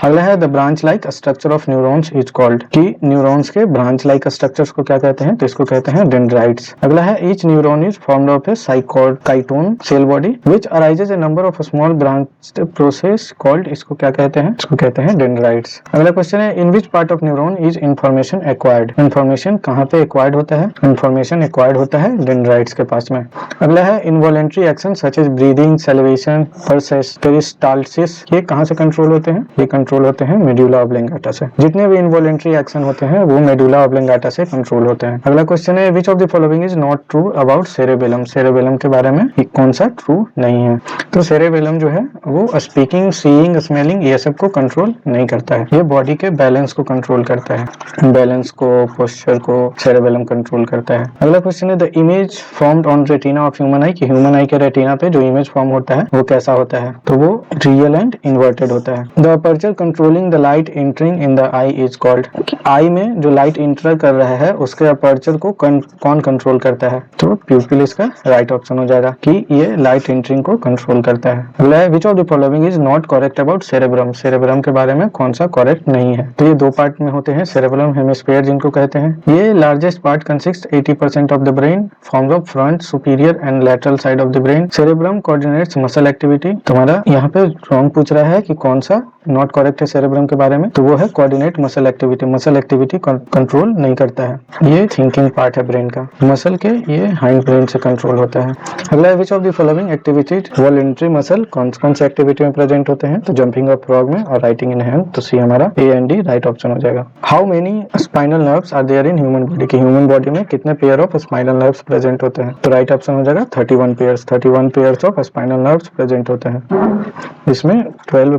अगला है the branch like structure of neurons is called, कि न्यूरॉन्स के ब्रांच लाइक स्ट्रक्चर्स को क्या कहते हैं, तो इसको कहते हैं डेंड्राइट्स। अगला है each neuron is formed of a cyton cell body which arises a number of small branched process called, इसको क्या कहते हैं, इसको कहते हैं डेंड्राइट्स। अगला क्वेश्चन है in which part of neuron is information acquired, information कहाँ पे एक्वायर्ड होता है, इंफॉर्मेशन एक्वायर्ड होता है डेंड्राइट्स के पास में। अगला है involuntary action such as breathing, salivation, peristalsis, ये कहाँ से कंट्रोल होते हैं, ये कंट्रोल होते हैं मेडुला ऑब्लिंगाटा से। जितने भी इनवॉलेंट्री एक्शन होते हैं वो मेडुला ऑब्लिंगाटा से कंट्रोल होते हैं। अगला क्वेश्चन है which of the following is not true about cerebellum, cerebellum के बारे में कौन सा ट्रू नहीं है, तो सेरेबेलम जो है वो स्पीकिंग, सीइंग, स्मेलिंग ये सब को कंट्रोल नहीं करता है, ये बॉडी के बैलेंस को कंट्रोल करता है, बैलेंस को, पोस्चर को सेरेबेलम कंट्रोल करता है। अगला क्वेश्चन है the image formed on retina of human आई, कि ह्यूमन आई के रेटिना पे जो इमेज फॉर्म होता है वो कैसा होता है, तो वो रियल एंड इन्वर्टेड होता है। The aperture controlling the light entering in the eye is called, eye में जो लाइट इंटर कर रहा है उसके अपर्चर को कौन कंट्रोल करता है, तो प्यूपिल इसका राइट ऑप्शन हो जाएगा, कि ये लाइट एंटरिंग को कंट्रोल करता है। अगला है which of the following is not correct about cerebrum, cerebrum के बारे में कौन सा करेक्ट नहीं है, तो ये दो पार्ट में होते हैं, सेरेब्रम हेमिस्फीयर जिनको कहते हैं। ये largest part consist 80% of the brain, forms of front, superior and lateral side of the brain. Cerebrum coordinates muscle activity, तुम्हारा यहाँ पे रॉन्ग पूछ रहा है कि कौन सा नॉट करेक्ट है सेरेब्रम के बारे में, तो वो है coordinate muscle activity. Muscle activity control नहीं करता है। ये थिंकिंग पार्ट है ब्रेन का, मसल के ये हाइंड ब्रेन से कंट्रोल होता है। अगला है which of the following activities voluntary muscle कौन से एक्टिविटी में प्रेजेंट होते हैं, तो जंपिंग ऑफ फ्रॉग में और राइटिंग इन हैंड, तो सी हमारा A and D right option हो जाएगा। How many spinal nerves are there in human body, की ह्यूमन बॉडी में कितने pair of spinal nerves present होते हैं, तो राइट ऑप्शन हो जाएगा 31 pairs. 31 pairs of spinal nerves present होते हैं। इसमें 12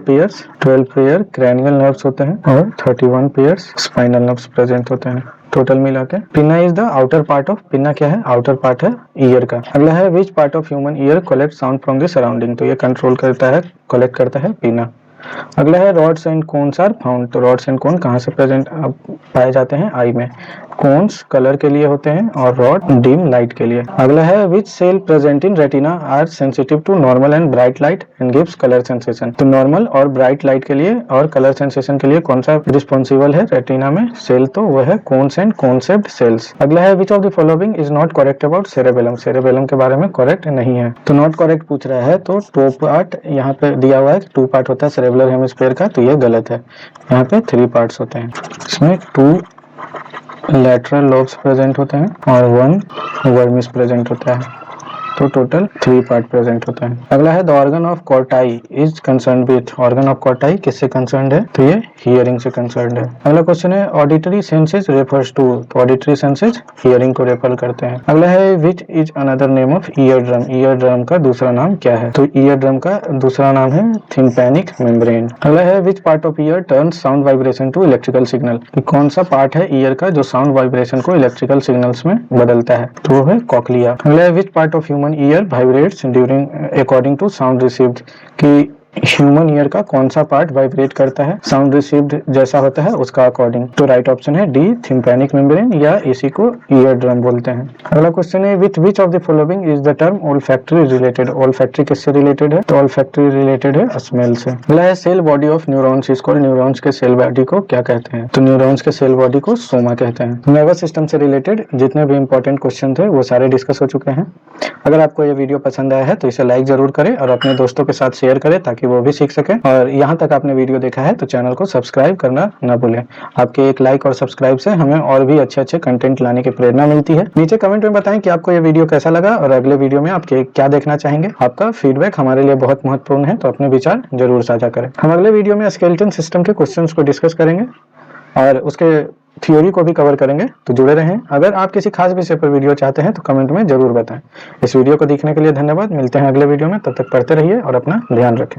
पेयर क्रैनियल नर्व्स होते हैं और 31 पेयर्स स्पाइनल नर्व्स प्रेजेंट होते हैं टोटल मिला के। Pinna is the outer part of, pinna क्या है, आउटर पार्ट है ईयर का। अगला है which part of human year collect sound from the surrounding, तो ये कंट्रोल करता है, कलेक्ट करता है पिन्ना। अगला है rods and cones are found, तो रॉड्स एंड कोन कहाँ से प्रेजेंट पाए जाते हैं, आई में। कोन्स कलर के लिए होते हैं और रॉड डिम लाइट के लिए। अगला है which cell present in retina are sensitive to normal and bright light and gives colour sensation, तो नॉर्मल और ब्राइट लाइट के लिए और कलर सेंसेशन के लिए कौन सा रिस्पॉन्सिबल है रेटिना में सेल, तो वह है कोन्स एंड कोनसेप्ट सेल्स। अगला है which of the following is not correct about cerebellum, cerebellum के बारे में करेक्ट नहीं है, तो नॉट करेक्ट पूछ रहा है, तो टू पार्ट यहाँ पे दिया हुआ है, 2 पार्ट होता है सेरेबुलर हेमिस्फीयर का, तो ये गलत है। यहाँ पे 3 पार्ट्स होते हैं, इसमें 2 लैटरल लोब्स प्रेजेंट होते हैं और 1 वर्मिस प्रेजेंट होता है, तो टोटल 3 पार्ट प्रेजेंट होता है। अगला है the organ of Corti is concerned with, organ of Corti किससे कंसर्न्ड है, तो ये हियरिंग से कंसर्न्ड है। अगला क्वेश्चन है ऑडिटरी सेंसेस रेफर्स टू, तो ऑडिटरी सेंसेस हियरिंग को रेफर करते हैं। अगला है which is another name of ear drum, ear drum का दूसरा नाम क्या है, तो ईयर ड्रम का दूसरा नाम है थिम्पैनिक मेम्ब्रेन। अगला है which part of ear turns sound vibration to electrical signal, कौन सा पार्ट है ईयर का जो साउंड वाइब्रेशन को इलेक्ट्रिकल सिग्नल्स में बदलता है, तो वो है कॉक्लिया। अगला है which part of human ear vibrates during according to sound received, कि ह्यूमन ईयर का कौन सा पार्ट वाइब्रेट करता है साउंड रिसीव्ड जैसा होता है उसका अकॉर्डिंग, तो राइट ऑप्शन है डी थिम्पैनिक मेम्ब्रेन, या इसी को ईयर ड्रम बोलते हैं। अगला क्वेश्चन है with which of the following is the term olfactory related, olfactory किससे रिलेटेड है, तो ओल्फैक्टरी रिलेटेड है स्मेल से। अगला है cell body of neurons is called, neurons के सेल बॉडी को क्या कहते हैं, तो न्यूरॉन्स के सेल बॉडी को सोमा कहते हैं। नर्वस सिस्टम से रिलेटेड जितने भी इंपॉर्टेंट क्वेश्चन थे वो सारे डिस्कस हो चुके हैं। अगर आपको ये वीडियो पसंद आया है तो इसे लाइक जरूर करें और अपने दोस्तों के साथ शेयर करें ताकि वो भी सीख सकें, और यहाँ तक आपने वीडियो देखा है तो चैनल को सब्सक्राइब करना ना भूलें। आपके एक लाइक और सब्सक्राइब से हमें और भी अच्छे कंटेंट लाने की प्रेरणा मिलती है। नीचे कमेंट में बताएं कि आपको ये वीडियो कैसा लगा और अगले वीडियो में आप क्या देखना चाहेंगे। आपका फीडबैक हमारे लिए बहुत महत्वपूर्ण है, तो अपने विचार जरूर साझा करें। हम अगले वीडियो में स्केलेटन सिस्टम के क्वेश्चंस को डिस्कस करेंगे और उसके थ्योरी को भी कवर करेंगे, तो जुड़े रहें। अगर आप किसी खास विषय पर वीडियो चाहते हैं तो कमेंट में जरूर बताएं। इस वीडियो को देखने के लिए धन्यवाद। मिलते हैं अगले वीडियो में, तब तक पढ़ते रहिए और अपना ध्यान रखें।